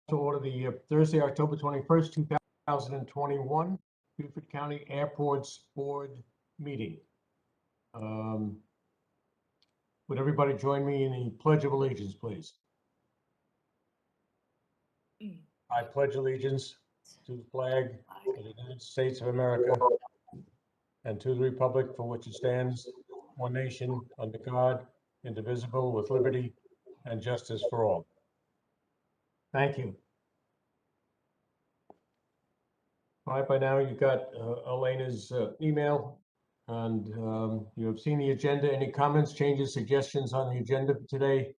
To order the Thursday, October 21st, 2021, Beaufort County Airports Board meeting. Would everybody join me in the Pledge of Allegiance, please? I pledge allegiance to the flag of the United States of America and to the republic for which it stands, one nation, under God, indivisible, with liberty and justice for all. Thank you. All right, by now you've got Elena's email, and you have seen the agenda. Any comments, changes, suggestions on the agenda for today?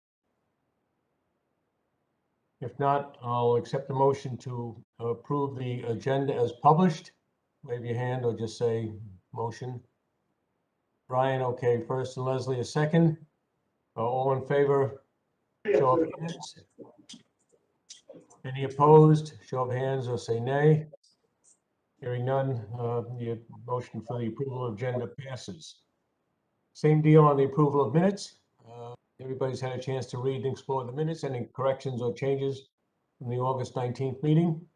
If not, I'll accept the motion to approve the agenda as published. Wave your hand or just say motion. Brian, okay, first, and Leslie, a second. All in favor, show of hands. Any opposed, show of hands or say nay. Hearing none, the motion for the approval of agenda passes. Same deal on the approval of minutes. Everybody's had a chance to read and explore the minutes. Any corrections or changes from the August 19th meeting?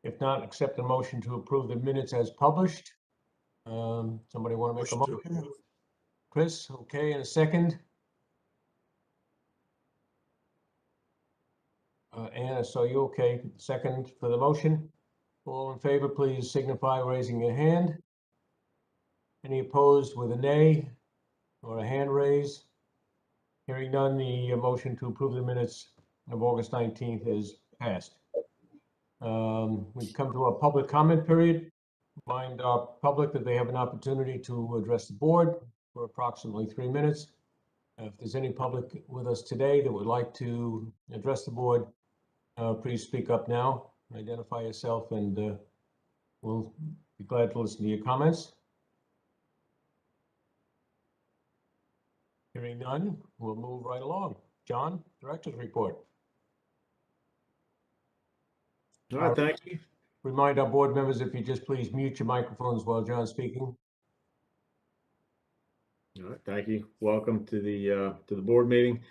If not, accept the motion to approve the minutes as published. Somebody want to make a motion? Chris, okay, and a second. Anna, so you okay? Second for the motion. All in favor, please signify raising your hand. Any opposed with a nay or a hand raise? Hearing none, the motion to approve the minutes of August 19th is passed. We come to our public comment period. Remind our public that they have an opportunity to address the board for approximately 3 minutes. If there's any public with us today that would like to address the board, please speak up now, identify yourself, and we'll be glad to listen to your comments. Hearing none, we'll move right along. John, Director's Report. All right, thank you. Remind our board members, if you just please mute your microphones while John's speaking. All right, thank you. Welcome to the board meeting.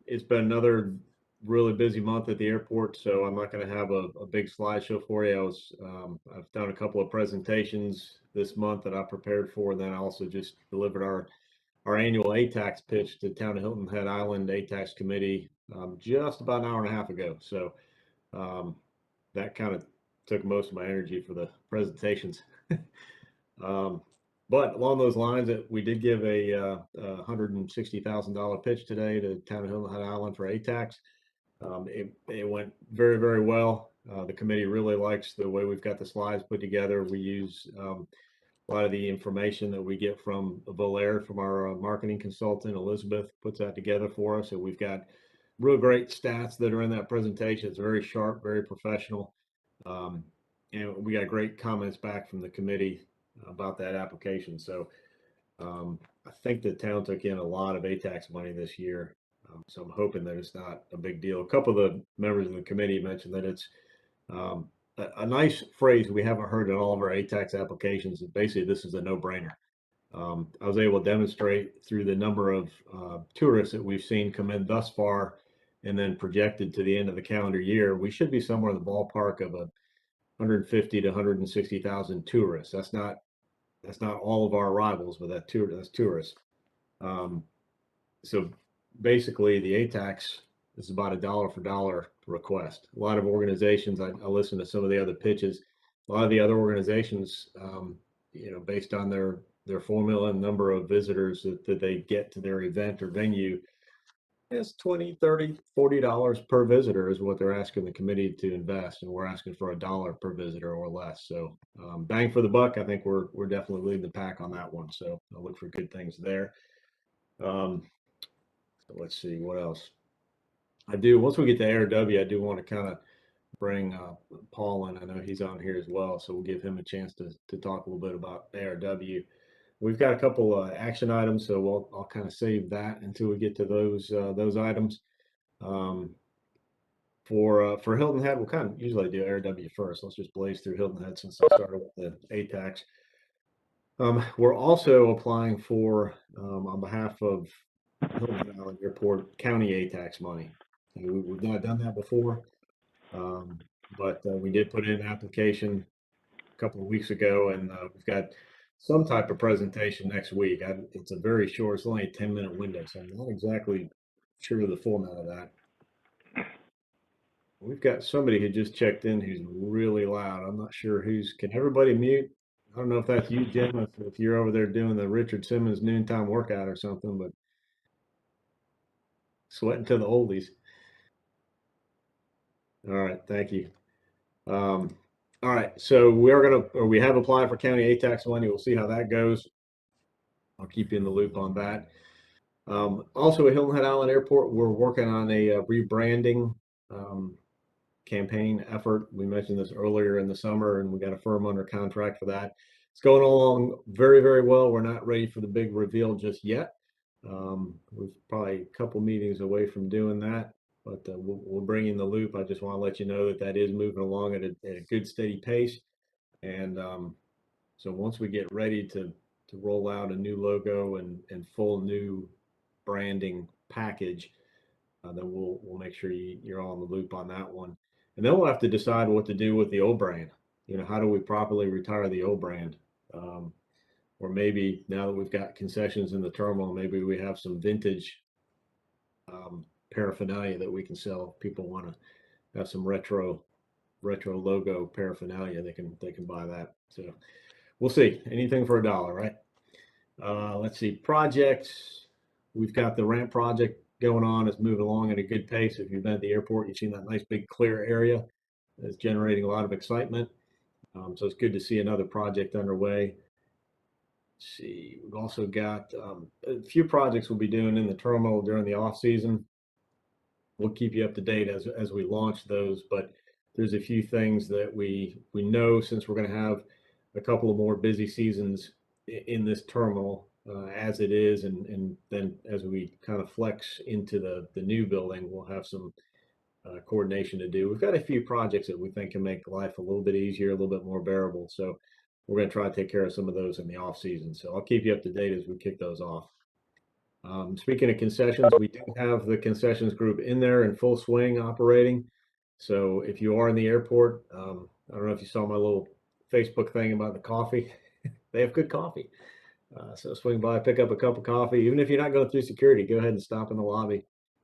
It's been another really busy month at the airport, so I'm not going to have a big slideshow for you. I've done a couple of presentations this month that I prepared for, and then I also just delivered our annual ATAX pitch to Town of Hilton Head Island ATAX committee just about an hour and a half ago. So that kind of took most of my energy for the presentations. But along those lines, we did give a $160,000 pitch today to Town of Hilton Head Island for ATAX. It went very, very well. The committee really likes the way we've got the slides put together. We use a lot of the information that we get from Volair, from our marketing consultant. Elizabeth puts that together for us. So we've got real great stats that are in that presentation. It's very sharp, very professional. And we got great comments back from the committee about that application. So I think the town took in a lot of ATAX money this year. So I'm hoping that it's not a big deal. A couple of the members of the committee mentioned that it's a nice phrase we haven't heard in all of our ATAX applications. Basically, this is a no-brainer. I was able to demonstrate through the number of tourists that we've seen come in thus far, and then projected to the end of the calendar year, we should be somewhere in the ballpark of 150 to 160,000 tourists. That's not all of our arrivals, but that's tourists. So basically, the ATAX is about a dollar for dollar request. A lot of organizations, I listened to some of the other pitches. A lot of the other organizations, based on their formula and number of visitors that they get to their event or venue, it's $20, $30, $40 per visitor is what they're asking the committee to invest, and we're asking for $1 per visitor or less. So bang for the buck. I think we're definitely leading the pack on that one. So I'll look for good things there. So let's see what else. Once we get to ARW, I do want to kind of bring Paul in. I know he's on here as well, so we'll give him a chance to talk a little bit about ARW. We've got a couple action items, so I'll kind of save that until we get to those items. For Hilton Head, we'll kind of usually do ARW first. Let's just blaze through Hilton Head since I started with the ATAX. We're also applying for, on behalf of Hilton Head Island Airport, county ATAX money. We've not done that before, but we did put in an application a couple of weeks ago, and we've got some type of presentation next week. It's a very short, it's only a 10-minute window, so I'm not exactly sure of the format of that. We've got somebody who just checked in who's really loud. I'm not sure can everybody mute? I don't know if that's you, Jim, if you're over there doing the Richard Simmons noontime workout or something, but sweating to the oldies. All right, thank you. All right, so we have applied for county A-tax money. We'll see how that goes. I'll keep you in the loop on that. Also at Hilton Head Island Airport, we're working on a rebranding campaign effort. We mentioned this earlier in the summer, and we got a firm under contract for that. It's going along very, very well. We're not ready for the big reveal just yet. We're probably a couple meetings away from doing that, but we'll bring you in the loop. I just want to let you know that is moving along at a good, steady pace. And so once we get ready to roll out a new logo and full new branding package, then we'll make sure you're all in the loop on that one. And then we'll have to decide what to do with the old brand. You know, how do we properly retire the old brand? Or maybe now that we've got concessions in the terminal, maybe we have some vintage paraphernalia that we can sell. If people want to have some retro logo paraphernalia, they can buy that. So we'll see. Anything for $1, right? Let's see, projects. We've got the ramp project going on. It's moving along at a good pace. If you've been at the airport, you've seen that nice big clear area. It's generating a lot of excitement. So it's good to see another project underway. Let's see, we've also got a few projects we'll be doing in the terminal during the off season. We'll keep you up to date as we launch those, but there's a few things that we know, since we're going to have a couple of more busy seasons in this terminal as it is, and then as we kind of flex into the new building, we'll have some coordination to do. We've got a few projects that we think can make life a little bit easier, a little bit more bearable. So we're going to try to take care of some of those in the off season. So I'll keep you up to date as we kick those off. Speaking of concessions, we do have the concessions group in there in full swing operating. So if you are in the airport, I don't know if you saw my little Facebook thing about the coffee. They have good coffee. So swing by, pick up a cup of coffee. Even if you're not going through security, go ahead and stop in the lobby,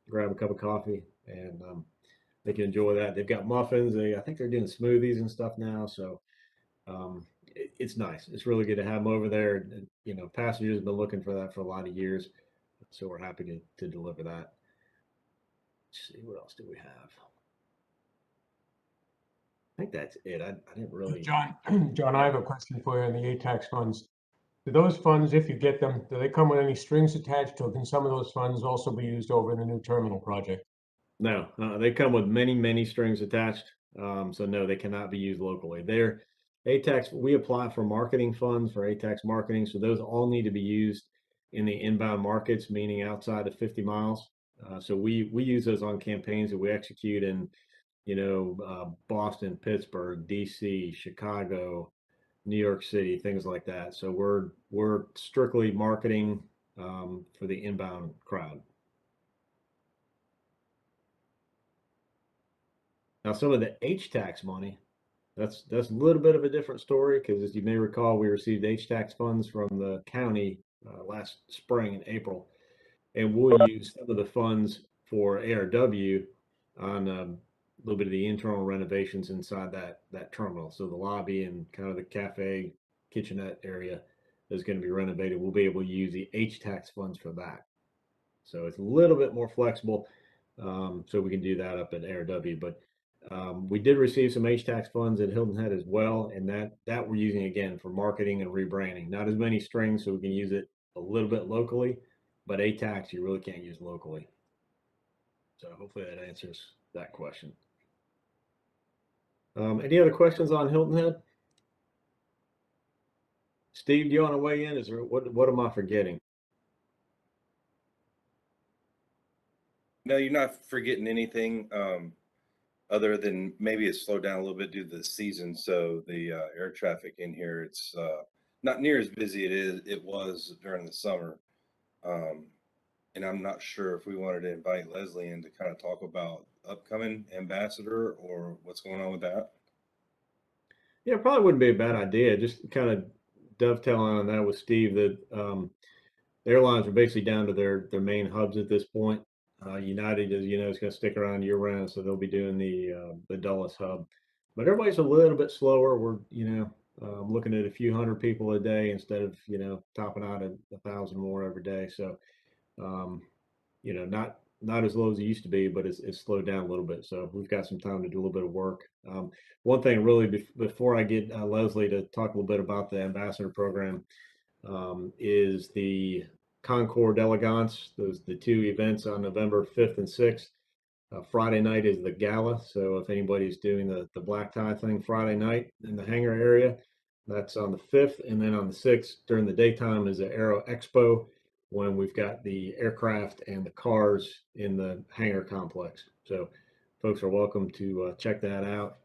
grab a cup of coffee, and they can enjoy that. They've got muffins. I think they're doing smoothies and stuff now. So it's nice. It's really good to have them over there. And, you know, passengers have been looking for that for a lot of years. So we're happy to deliver that. Let's see, what else do we have? I think that's it. I didn't really. John, I have a question for you on the ATAX funds. Do those funds, if you get them, do they come with any strings attached, or can some of those funds also be used over in the new terminal project? No, they come with many, many strings attached. So no, they cannot be used locally. They're ATAX. We apply for marketing funds for ATAX marketing, so those all need to be used in the inbound markets, meaning outside of 50 miles. So we use those on campaigns that we execute in, you know, Boston, Pittsburgh, DC, Chicago, New York City, things like that. So we're strictly marketing for the inbound crowd. Now, some of the H-tax money, that's a little bit of a different story, because as you may recall, we received H-tax funds from the county last spring in April, and we'll use some of the funds for ARW on a little bit of the internal renovations inside that terminal. So the lobby and kind of the cafe kitchenette area is going to be renovated. We'll be able to use the H-tax funds for that. So it's a little bit more flexible. So we can do that up at ARW, but we did receive some H-tax funds at Hilton Head as well, and that we're using again for marketing and rebranding. Not as many strings, so we can use it a little bit locally, but A-tax you really can't use locally. So hopefully that answers that question. Any other questions on Hilton Head? Steve, do you want to weigh in? Is there what am I forgetting? No, you're not forgetting anything. Other than maybe it slowed down a little bit due to the season. So the air traffic in here, it's not near as busy it was during the summer. And I'm not sure if we wanted to invite Leslie in to kind of talk about upcoming ambassador or what's going on with that. Yeah, it probably wouldn't be a bad idea. Just kind of dovetailing on that with Steve, that airlines are basically down to their main hubs at this point. United, as you know, is going to stick around year round, so they'll be doing the Dulles hub. But everybody's a little bit slower. We're looking at a few hundred people a day instead of topping out at 1,000 more every day. So not as low as it used to be, but it's slowed down a little bit. So we've got some time to do a little bit of work. One thing really before I get Leslie to talk a little bit about the ambassador program is the Concours d'Elegance. Those the two events on November 5th and 6th. Friday night is the gala. So if anybody's doing the black tie thing Friday night in the hangar area, that's on the 5th. And then on the 6th during the daytime is the Aero Expo, when we've got the aircraft and the cars in the hangar complex. So folks are welcome to check that out.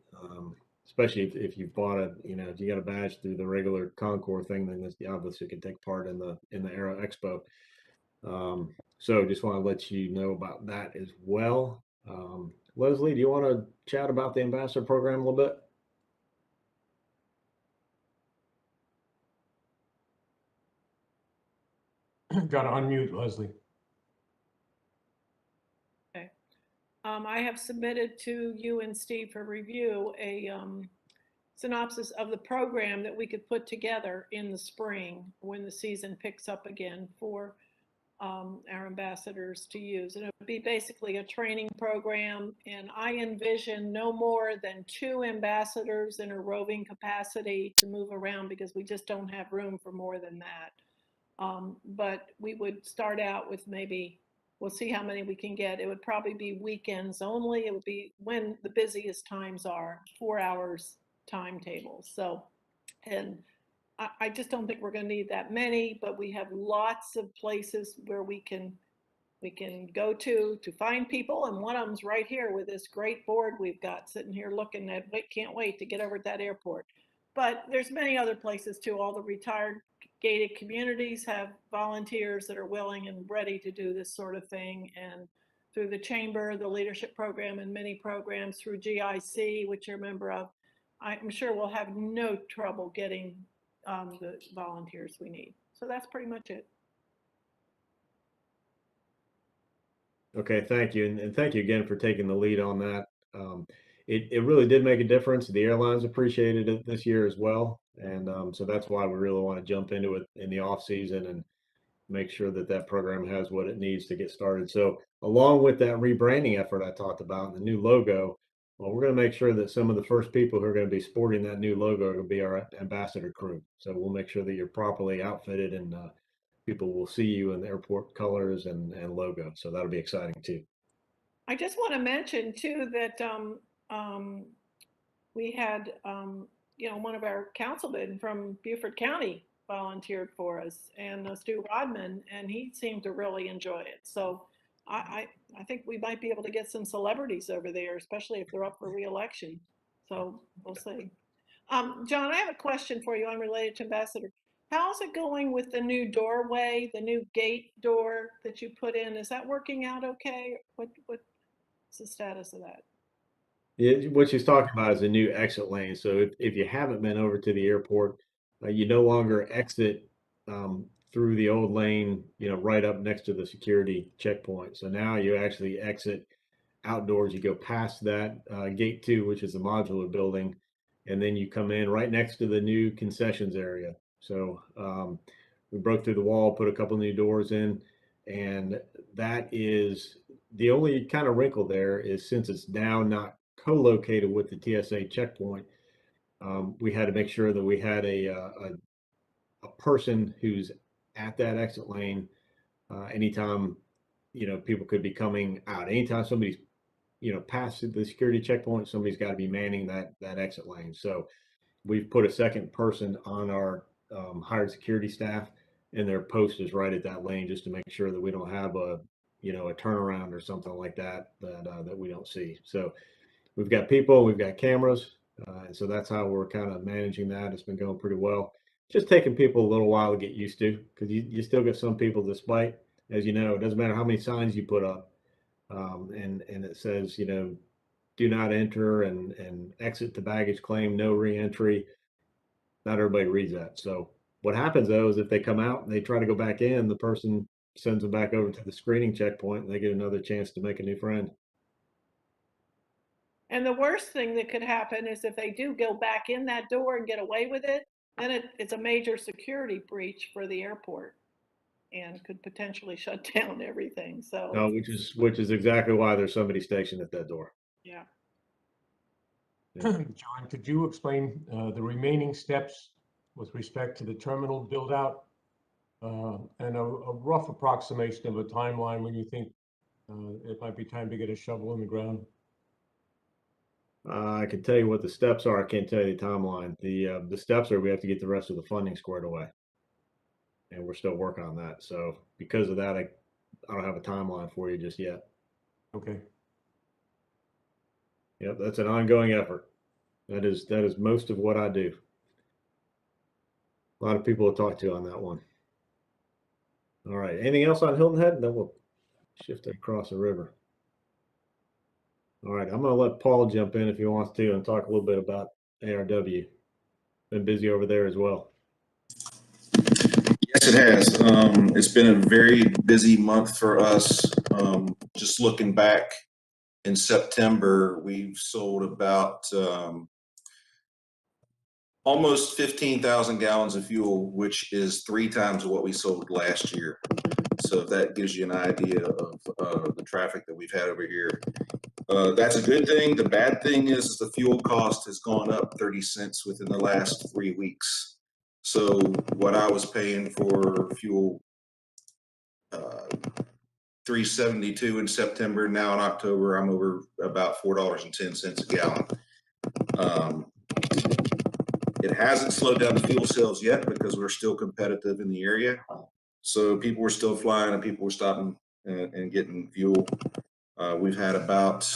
Especially if you've bought if you got a badge through the regular Concours thing, then this obviously can take part in the Aero Expo. So just want to let you know about that as well. Leslie, do you want to chat about the ambassador program a little bit? Got to unmute, Leslie. Okay. I have submitted to you and Steve for review a synopsis of the program that we could put together in the spring when the season picks up again for our ambassadors to use. And it would be basically a training program. And I envision no more than 2 ambassadors in a roving capacity to move around, because we just don't have room for more than that. But we would start out with maybe, we'll see how many we can get. It would probably be weekends only. It would be when the busiest times are, 4 hours timetable. So, and I just don't think we're going to need that many, but we have lots of places where we can go to find people, and one of them's right here with this great board we've got sitting here looking at. Can't wait to get over at that airport. But there's many other places too. All the retired gated communities have volunteers that are willing and ready to do this sort of thing, and through the chamber, the leadership program, and many programs through GIC, which you're a member of, I'm sure we'll have no trouble getting the volunteers we need. So that's pretty much it. Okay, thank you. And thank you again for taking the lead on that. It really did make a difference. The airlines appreciated it this year as well. And so that's why we really want to jump into it in the off season and make sure that program has what it needs to get started. So along with that rebranding effort I talked about and the new logo, well, we're going to make sure that some of the first people who are going to be sporting that new logo are going to be our ambassador crew. So we'll make sure that you're properly outfitted and people will see you in the airport colors and logo. So that'll be exciting too. I just want to mention too that we had one of our councilmen from Beaufort County volunteered for us, and Stu Rodman, and he seemed to really enjoy it. So I think we might be able to get some celebrities over there, especially if they're up for re-election. So we'll see. John, I have a question for you unrelated to Ambassador. How's it going with the new doorway, the new gate door that you put in? Is that working out okay? What's the status of that? Yeah, what she's talking about is a new exit lane. So if you haven't been over to the airport, you no longer exit through the old lane, right up next to the security checkpoint. So now you actually exit outdoors. You go past that gate 2, which is the modular building, and then you come in right next to the new concessions area. So we broke through the wall, put a couple new doors in, and that is the only kind of wrinkle there is, since it's now not co-located with the TSA checkpoint, we had to make sure that we had a person who's at that exit lane anytime people could be coming out. Anytime somebody's past the security checkpoint, somebody's got to be manning that exit lane. So we've put a second person on our hired security staff, and their post is right at that lane, just to make sure that we don't have a turnaround or something like that we don't see. So we've got people, we've got cameras, and so that's how we're kind of managing that. It's been going pretty well. Just taking people a little while to get used to, because you still get some people, despite as you know, it doesn't matter how many signs you put up. And it says, you know, do not enter and exit the baggage claim, no reentry. Not everybody reads that. So what happens though is if they come out and they try to go back in, the person sends them back over to the screening checkpoint and they get another chance to make a new friend. And the worst thing that could happen is if they do go back in that door and get away with it, then it's a major security breach for the airport and could potentially shut down everything. So, No, which is exactly why there's somebody stationed at that door. yeah. John, could you explain the remaining steps with respect to the terminal build out and a rough approximation of a timeline when you think it might be time to get a shovel in the ground? I can tell you what the steps are. I can't tell you the timeline. The steps are we have to get the rest of the funding squared away, and we're still working on that. So because of that, I don't have a timeline for you just yet. Okay. Yep, that's an ongoing effort. That is most of what I do. A lot of people to talk to on that one. All right. Anything else on Hilton Head? And then we'll shift it across the river. All right. I'm going to let Paul jump in if he wants to and talk a little bit about ARW. Been busy over there as well. Yes, it has. It's been a very busy month for us. Just looking back in September, we've sold about almost 15,000 gallons of fuel, which is 3 times what we sold last year. So if that gives you an idea of the traffic that we've had over here. That's a good thing. The bad thing is the fuel cost has gone up 30 cents within the last 3 weeks. So what I was paying for fuel, $3.72 in September. Now in October, I'm over about $4.10 a gallon. It hasn't slowed down the fuel sales yet because we're still competitive in the area. So people were still flying and people were stopping and getting fuel. We've had about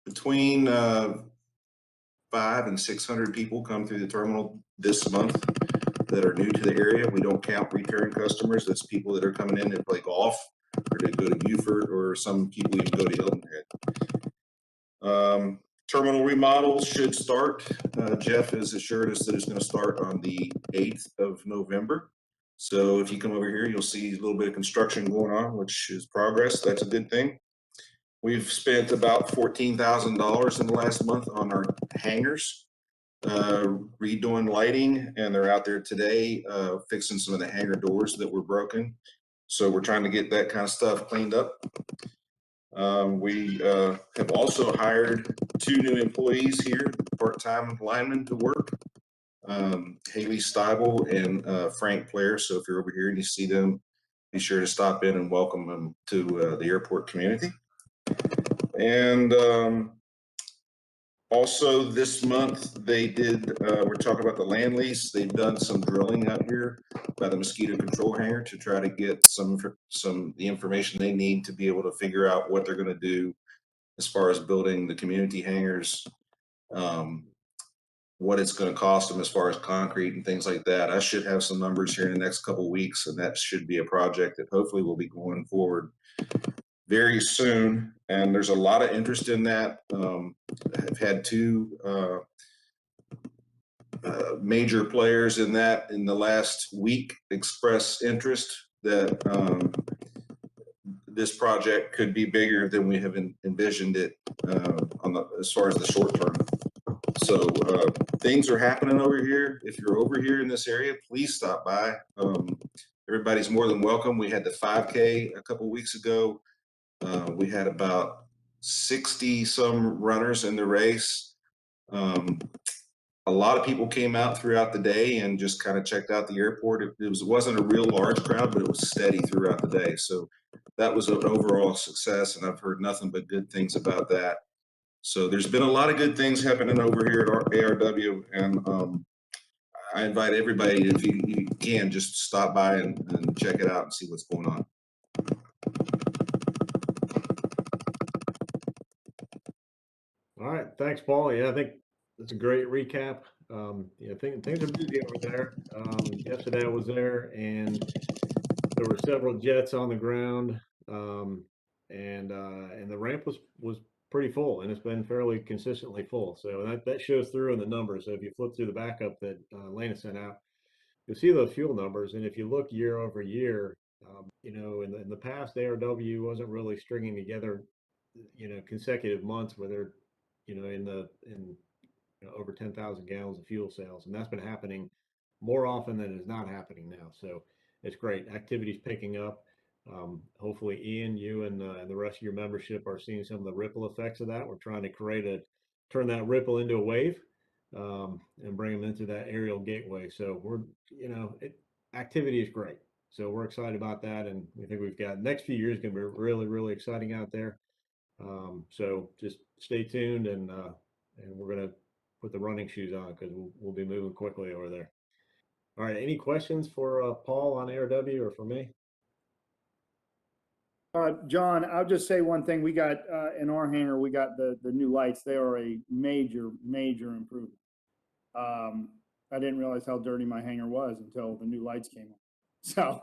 between 500 and 600 people come through the terminal this month that are new to the area. We don't count return customers. That's people that are coming in to play golf or to go to Beaufort, or some people even go to Hilton Head. Terminal remodels should start. Jeff has assured us that it's going to start on the 8th of November. So if you come over here, you'll see a little bit of construction going on, which is progress. That's a good thing. We've spent about $14,000 in the last month on our hangars, redoing lighting, and they're out there today fixing some of the hangar doors that were broken. So we're trying to get that kind of stuff cleaned up. We have also hired 2 new employees here, part-time linemen to work, Haley Steibel and Frank Blair. So if you're over here and you see them, be sure to stop in and welcome them to the airport community. And also this month they did, we're talking about the land lease. They've done some drilling out here by the mosquito control hangar to try to get the information they need to be able to figure out what they're going to do as far as building the community hangars, what it's going to cost them as far as concrete and things like that. I should have some numbers here in the next couple of weeks, and that should be a project that hopefully will be going forward very soon. And there's a lot of interest in that. I've had 2 major players in that in the last week express interest that this project could be bigger than we have envisioned it as far as the short term. So things are happening over here. If you're over here in this area, please stop by. Everybody's more than welcome. We had the 5K a couple weeks ago. We had about 60 some runners in the race. A lot of people came out throughout the day and just kind of checked out the airport. It wasn't a real large crowd, but it was steady throughout the day. So that was an overall success, and I've heard nothing but good things about that. So there's been a lot of good things happening over here at ARW, and I invite everybody, if you can, just stop by and check it out and see what's going on. All right. Thanks, Paul. Yeah, I think that's a great recap. Yeah, things are busy over there. Yesterday I was there, and there were several jets on the ground, and the ramp was pretty full, and it's been fairly consistently full. So that shows through in the numbers. So if you flip through the backup that Lena sent out, you'll see those fuel numbers. And if you look year over year, in the past, ARW wasn't really stringing together, consecutive months where they're, in over 10,000 gallons of fuel sales, and that's been happening more often than is not happening now. So it's great. Activity's picking up. Hopefully, Ian, you and the rest of your membership are seeing some of the ripple effects of that. We're trying to turn that ripple into a wave, and bring them into that aerial gateway. So activity is great. So we're excited about that, and we think we've got next few years going to be really, really exciting out there. So just stay tuned, and we're going to put the running shoes on because we'll be moving quickly over there. All right. Any questions for Paul on ARW or for me? John, I'll just say one thing. We got in our hangar, we got the new lights. They are a major, major improvement. I didn't realize how dirty my hangar was until the new lights came on. So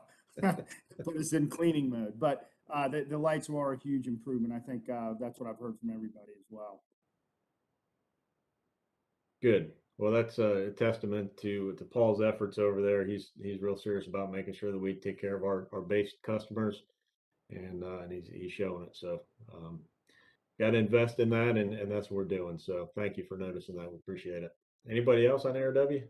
put us in cleaning mode. But the lights are a huge improvement. I think that's what I've heard from everybody as well. Good. Well, that's a testament to Paul's efforts over there. He's real serious about making sure that we take care of our base customers, and he's showing it. So got to invest in that, and that's what we're doing. So thank you for noticing that. We appreciate it. Anybody else on ARW?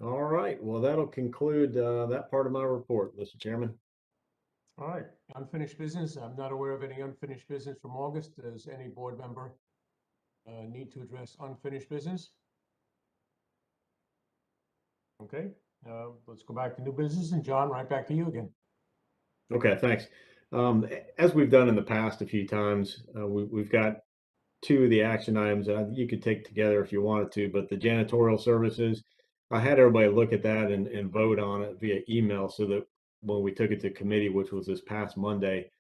All right. Well, that'll conclude that part of my report, Mr. Chairman. All right, unfinished business. I'm not aware of any unfinished business from August. Does any board member need to address unfinished business? Okay, let's go back to new business, and John, right back to you again. Okay, thanks. As we've done in the past a few times, we've got two of the action items that you could take together if you wanted to, but the janitorial services, I had everybody look at that and vote on it via email so that when we took it to committee, which was this past Monday,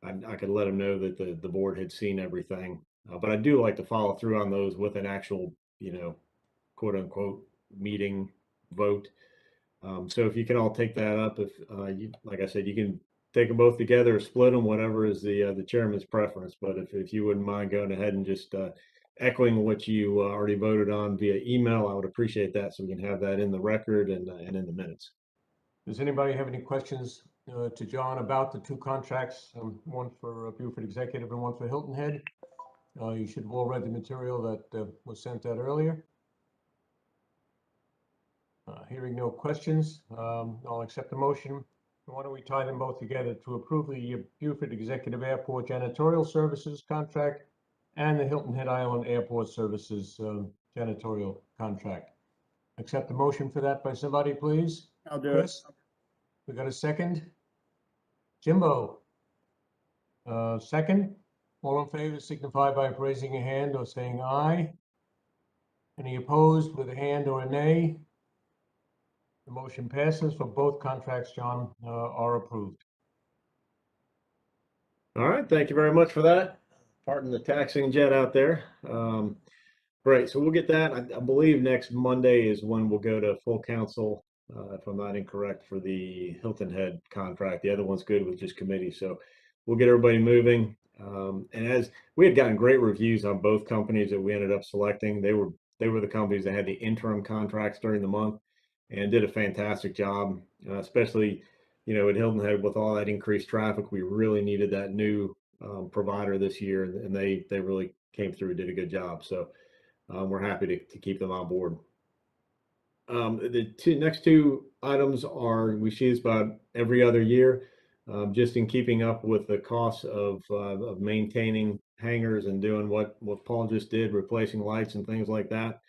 I could let them know that the board had seen everything. But I do like to follow through on those with an actual, quote unquote meeting vote. So if you can all take that up, if like I said, you can take them both together or split them, whatever is the chairman's preference. But if you wouldn't mind going ahead and just echoing what you already voted on via email, I would appreciate that, so we can have that in the record and in the minutes. Does anybody have any questions to John about the two contracts, one for Beaufort Executive and one for Hilton Head? You should have all read the material that was sent out earlier. Hearing no questions, I'll accept the motion. Why don't we tie them both together to approve the Beaufort Executive Airport Janitorial Services contract and the Hilton Head Island Airport Services janitorial contract. Accept the motion for that by somebody, please. I'll do Chris, we got a second? Jimbo, second. All in favor signify by raising a hand or saying aye. Any opposed with a hand or a nay? The motion passes for both contracts, John, are approved. All right, thank you very much for that. Pardon the taxing jet out there. Great, so we'll get that. I believe next Monday is when we'll go to full council, if I'm not incorrect, for the Hilton Head contract. The other one's good with just committee, so we'll get everybody moving. And as we had gotten great reviews on both companies that we ended up selecting, they were the companies that had the interim contracts during the month and did a fantastic job, especially, at Hilton Head with all that increased traffic. We really needed that new provider this year, and they really came through, did a good job. So we're happy to keep them on board. The next two items are, we see this about every other year, just in keeping up with the costs of maintaining hangars and doing what Paul just did, replacing lights and things like that.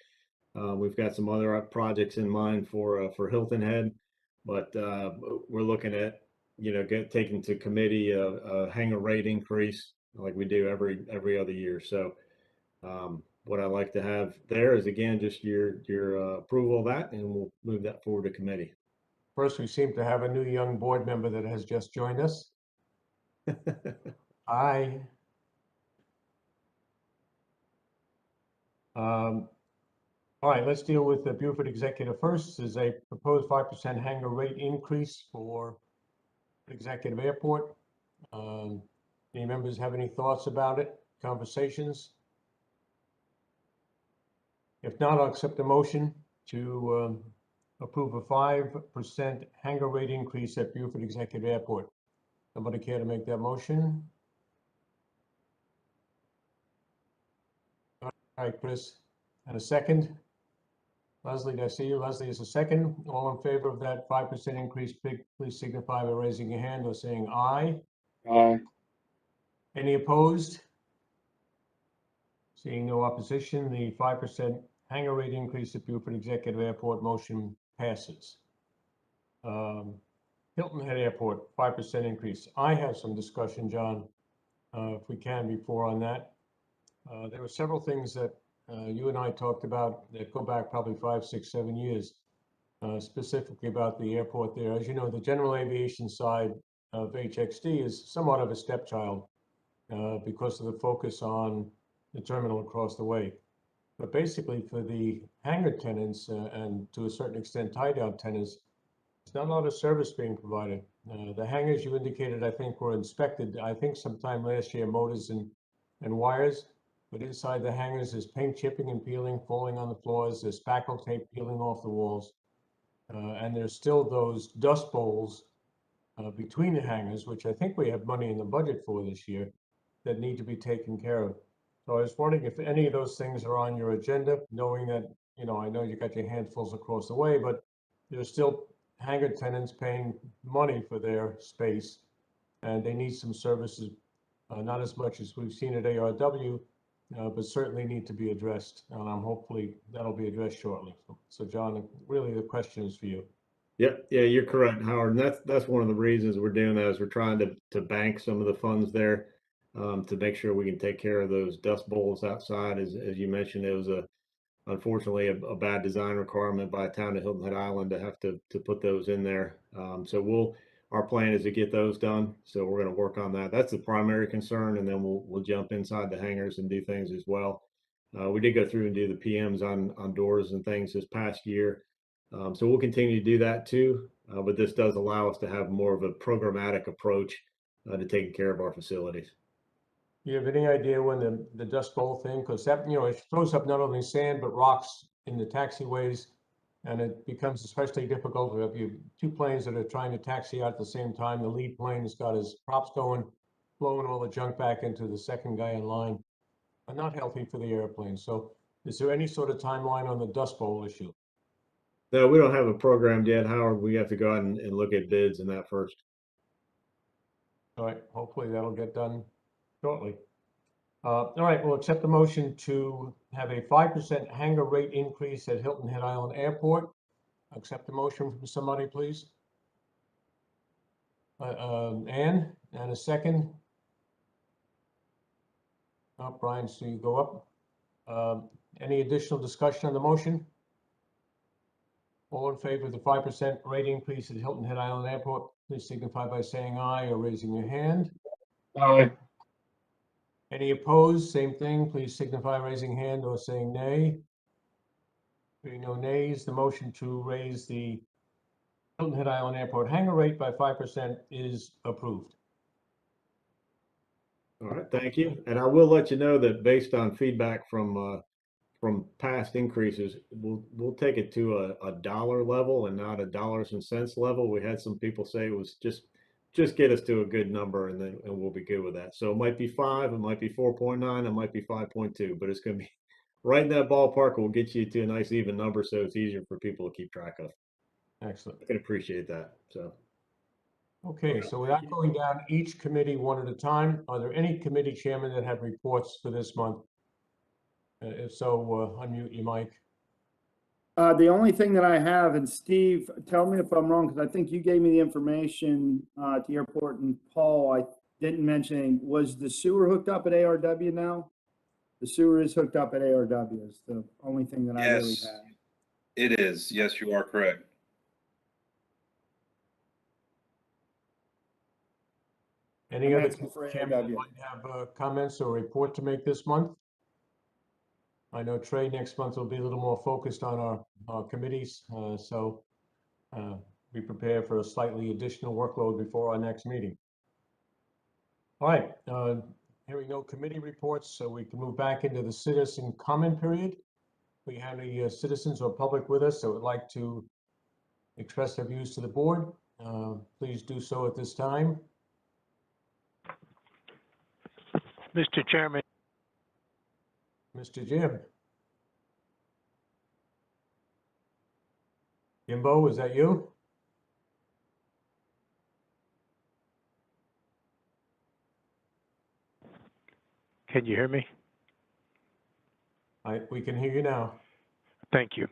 We've got some other projects in mind for Hilton Head, but we're looking at, taking to committee a hangar rate increase like we do every other year. So what I'd like to have there is, again, just your approval of that, and we'll move that forward to committee. First, we seem to have a new young board member that has just joined us. Aye. All right, let's deal with the Beaufort executive first. There's a proposed 5% hangar rate increase for executive airport. Any members have any thoughts about it, conversations? If not, I'll accept the motion to approve a 5% hangar rate increase at Beaufort Executive Airport. Somebody care to make that motion? All right, Chris, and a second? Leslie, did I see you? Leslie is a second. All in favor of that 5% increase, please signify by raising your hand or saying aye. Aye. Any opposed? Seeing no opposition, the 5% hangar rate increase at Beaufort Executive Airport motion passes. Hilton Head Airport, 5% increase. I have some discussion, John, if we can, before on that. There were several things that you and I talked about that go back probably 5, 6, 7 years, specifically about the airport there. As you know, the general aviation side of HXD is somewhat of a stepchild because of the focus on the terminal across the way. But basically for the hangar tenants and to a certain extent tie-down tenants, there's not a lot of service being provided. The hangars you indicated, I think, were inspected, I think sometime last year, motors and wires. But inside the hangars, there's paint chipping and peeling, falling on the floors. There's spackle tape peeling off the walls. And there's still those dust bowls between the hangars, which I think we have money in the budget for this year, that need to be taken care of. So I was wondering if any of those things are on your agenda, knowing that, you know, I know you got your handfuls across the way, but there's still hangar tenants paying money for their space, and they need some services, not as much as we've seen at ARW, but certainly need to be addressed, and hopefully that'll be addressed shortly. So John, really the question is for you. Yep, yeah, you're correct, Howard. And that's one of the reasons we're doing that is we're trying to bank some of the funds there to make sure we can take care of those dust bowls outside. As you mentioned, it was unfortunately a bad design requirement by the town of Hilton Head Island to have to put those in there. So our plan is to get those done. So we're going to work on that. That's the primary concern, and then we'll jump inside the hangars and do things as well. We did go through and do the PMs on doors and things this past year. So we'll continue to do that too, but this does allow us to have more of a programmatic approach to taking care of our facilities. Do you have any idea when the dust bowl thing, because that, you know, it throws up not only sand, but rocks in the taxiways, and it becomes especially difficult if you have two planes that are trying to taxi out at the same time. The lead plane has got his props going, blowing all the junk back into the second guy in line, but not healthy for the airplane. So is there any sort of timeline on the dust bowl issue? No, we don't have a program yet, Howard. We have to go out and look at bids in that first. All right, hopefully that'll get done shortly. All right, we'll accept the motion to have a 5% hangar rate increase at Hilton Head Island Airport. Accept the motion from somebody, please. Ann, and a second. Oh, Brian, so you go up. Any additional discussion on the motion? All in favor of the 5% rate increase at Hilton Head Island Airport, please signify by saying aye or raising your hand. Aye. Any opposed? Same thing. Please signify raising hand or saying nay. Hearing no nays, the motion to raise the Hilton Head Island Airport hangar rate by 5% is approved. All right, thank you. And I will let you know that based on feedback from past increases, we'll take it to a dollar level and not a dollars and cents level. We had some people say it was just get us to a good number and we'll be good with that. So it might be 5, it might be 4.9, it might be 5.2, but it's going to be right in that ballpark. We'll get you to a nice even number so it's easier for people to keep track of. Excellent. I can appreciate that. So. Okay, so without going down each committee one at a time, are there any committee chairmen that have reports for this month? If so, unmute your mic. The only thing that I have, and Steve, tell me if I'm wrong, because I think you gave me the information at the airport, and Paul, I didn't mention, was the sewer hooked up at ARW now? The sewer is hooked up at ARW is the only thing that I really Yes, have. it is. Yes, you are correct. Any And other that's for chairman that ARW. might have comments or report to make this month? I know Trey next month will be a little more focused on our committees, so be prepared for a slightly additional workload before our next meeting. All right, hearing no committee reports, so we can move back into the citizen comment period. We have any citizens or public with us that would like to express their views to the board. Please do so at this time. Mr. Chairman, Mr. Jim. Jimbo, is that you? can you hear me? We can hear you now. Thank you.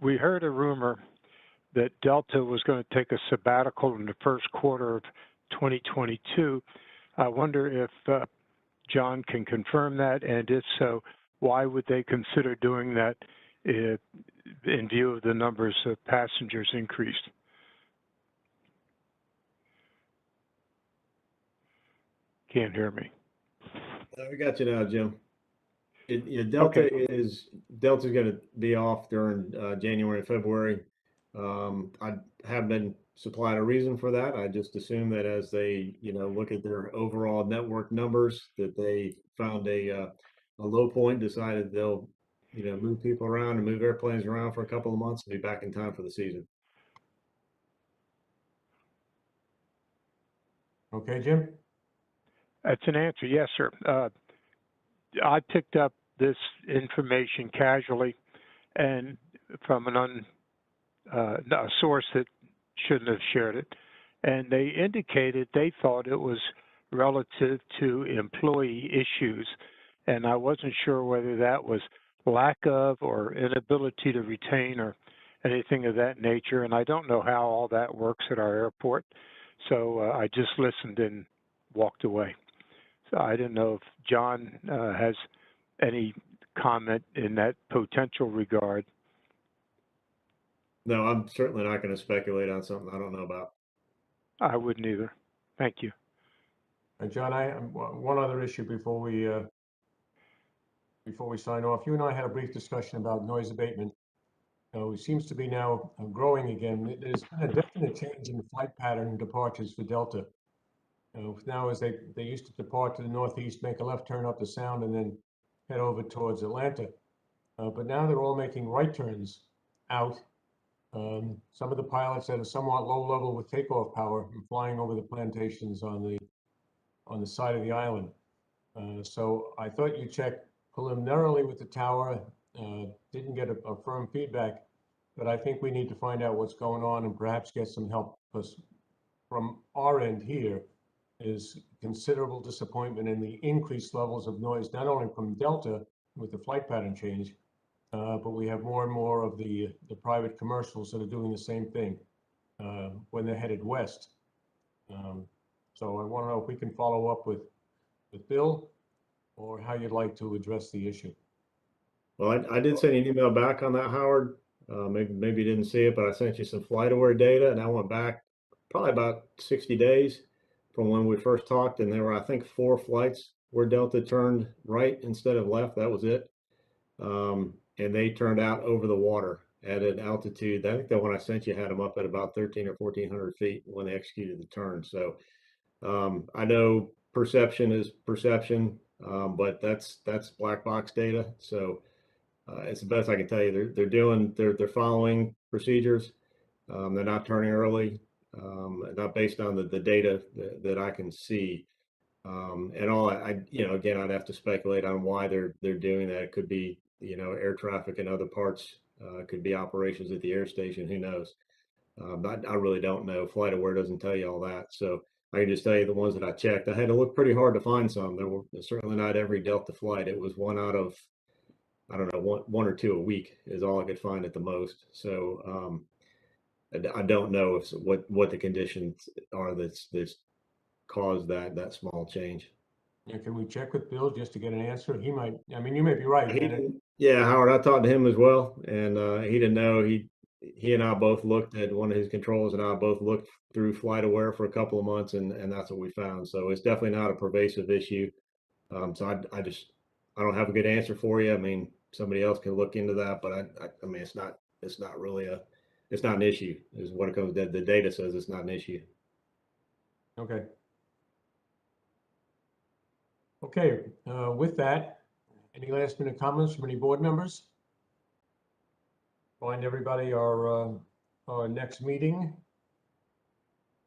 We heard a rumor that Delta was going to take a sabbatical in the first quarter of 2022. I wonder if John can confirm that, and if so, why would they consider doing that in view of the numbers of passengers increased? Can't hear me. We got you now, Jim. Delta's going to be off during January and February. I haven't been supplied a reason for that. I just assume that as they, look at their overall network numbers, that they found a low point, decided they'll, move people around and move airplanes around for a couple of months and be back in time for the season. Okay, Jim? That's an answer. Yes, sir. I picked up this information casually and from a source that shouldn't have shared it. And they indicated they thought it was relative to employee issues. And I wasn't sure whether that was lack of or inability to retain or anything of that nature. And I don't know how all that works at our airport. So I just listened and walked away. So I didn't know if John has any comment in that potential regard. No, I'm certainly not going to speculate on something I don't know about. I wouldn't either. Thank you. John, one other issue before we sign off. You and I had a brief discussion about noise abatement. It seems to be now growing again. There's been a definite change in the flight pattern departures for Delta. Now, as they used to depart to the northeast, make a left turn up the Sound, and then head over towards Atlanta. But now they're all making right turns out. Some of the pilots at a somewhat low level with takeoff power and flying over the plantations on the side of the island. So I thought you checked preliminarily with the tower, didn't get a firm feedback, but I think we need to find out what's going on and perhaps get some help, because from our end here is considerable disappointment in the increased levels of noise, not only from Delta with the flight pattern change, but we have more and more of the private commercials that are doing the same thing when they're headed west. So I want to know if we can follow up with Bill, or how you'd like to address the issue. Well, I did send you an email back on that, Howard. Maybe you didn't see it, but I sent you some flight aware data, and I went back probably about 60 days from when we first talked, and there were, I think, 4 flights where Delta turned right instead of left. That was it. And they turned out over the water at an altitude. I think the one I sent you had them up at about 13 or 1400 feet when they executed the turn. So I know perception is perception, but that's black box data. So it's the best I can tell you. They're following procedures. They're not turning early, not based on the data that I can see. And all again, I'd have to speculate on why they're doing that. It could be, air traffic in other parts, could be operations at the air station, who knows? But I really don't know. FlightAware doesn't tell you all that. So I can just tell you the ones that I checked. I had to look pretty hard to find some. There were certainly not every Delta flight. It was one out of, I don't know, one or two a week is all I could find at the most. So I don't know what the conditions are that's caused that small change. Yeah, can we check with Bill just to get an answer? He might, I mean, you may be right. Yeah, Howard, I talked to him as well, and he didn't know. He and I both looked at one of his controls, and I both looked through FlightAware for a couple of months, and that's what we found. So it's definitely not a pervasive issue. So I don't have a good answer for you. I mean, somebody else can look into that, but I mean, it's not really it's not an issue is what it comes, the data says it's not an issue. Okay. Okay, with that, any last minute comments from any board members? Remind everybody our next meeting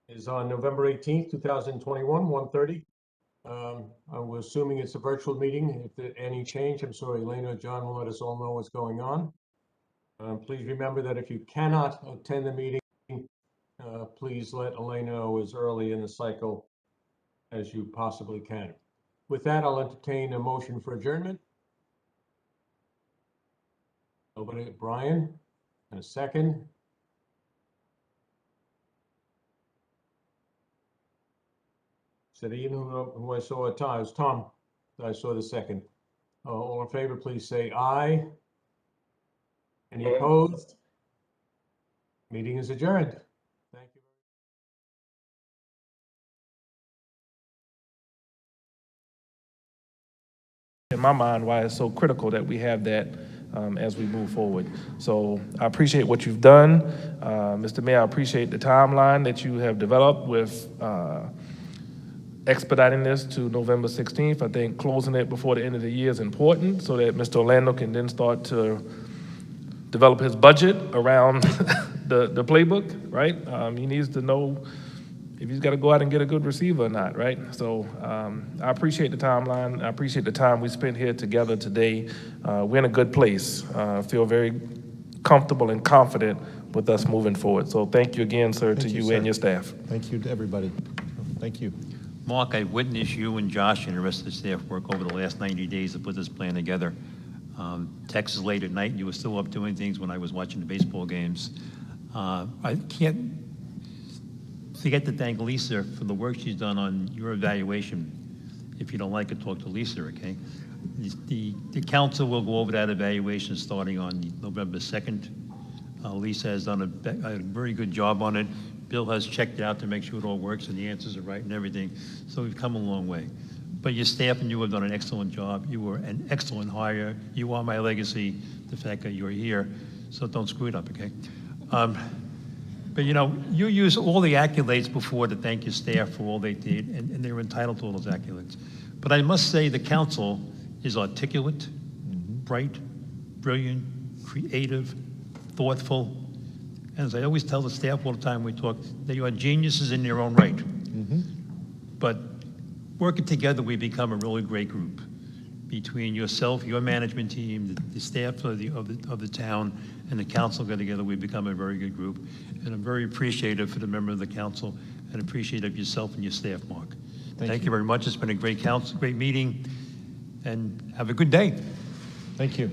is on November 18th, 2021, 1:30. I'm assuming it's a virtual meeting. If there's any change, I'm sorry, Elena or John will let us all know what's going on. Please remember that if you cannot attend the meeting, please let Elena know as early in the cycle as you possibly can. With that, I'll entertain a motion for adjournment. Nobody, Brian, and a second. Said Ian, who I saw at times, Tom, I saw the second. All in favor, please say aye. Any opposed? Meeting is adjourned. Thank you. In my mind, why it's so critical that we have that as we move forward. So I appreciate what you've done. Mr. Mayor, I appreciate the timeline that you have developed with expediting this to November 16th. I think closing it before the end of the year is important so that Mr. Orlando can then start to develop his budget around the playbook, right? He needs to know if he's got to go out and get a good receiver or not, right? So I appreciate the timeline. I appreciate the time we spent here together today. We're in a good place. I feel very comfortable and confident with us moving forward. So thank you again, sir, to you and your staff. Thank you to everybody. Thank you. Mark, I witnessed you and Josh and the rest of the staff work over the last 90 days to put this plan together. Texas late at night, you were still up doing things when I was watching the baseball games. I can't forget to thank Lisa for the work she's done on your evaluation. If you don't like it, talk to Lisa, okay? The council will go over that evaluation starting on November 2nd. Lisa has done a very good job on it. Bill has checked it out to make sure it all works and the answers are right and everything. So we've come a long way. But your staff and you have done an excellent job. You were an excellent hire. You are my legacy, the fact that you're here. So don't screw it up, okay? But you know, you use all the accolades before to thank your staff for all they did, and they're entitled to all those accolades. But I must say the council is articulate, bright, brilliant, creative, thoughtful. And as I always tell the staff all the time we talk, they are geniuses in their own right. But working together, we become a really great group. Between yourself, your management team, the staff of the town, and the council go together, we become a very good group. And I'm very appreciative for the member of the council and appreciative of yourself and your staff, Mark. Thank you very much. It's been a great meeting, and have a good day. Thank you.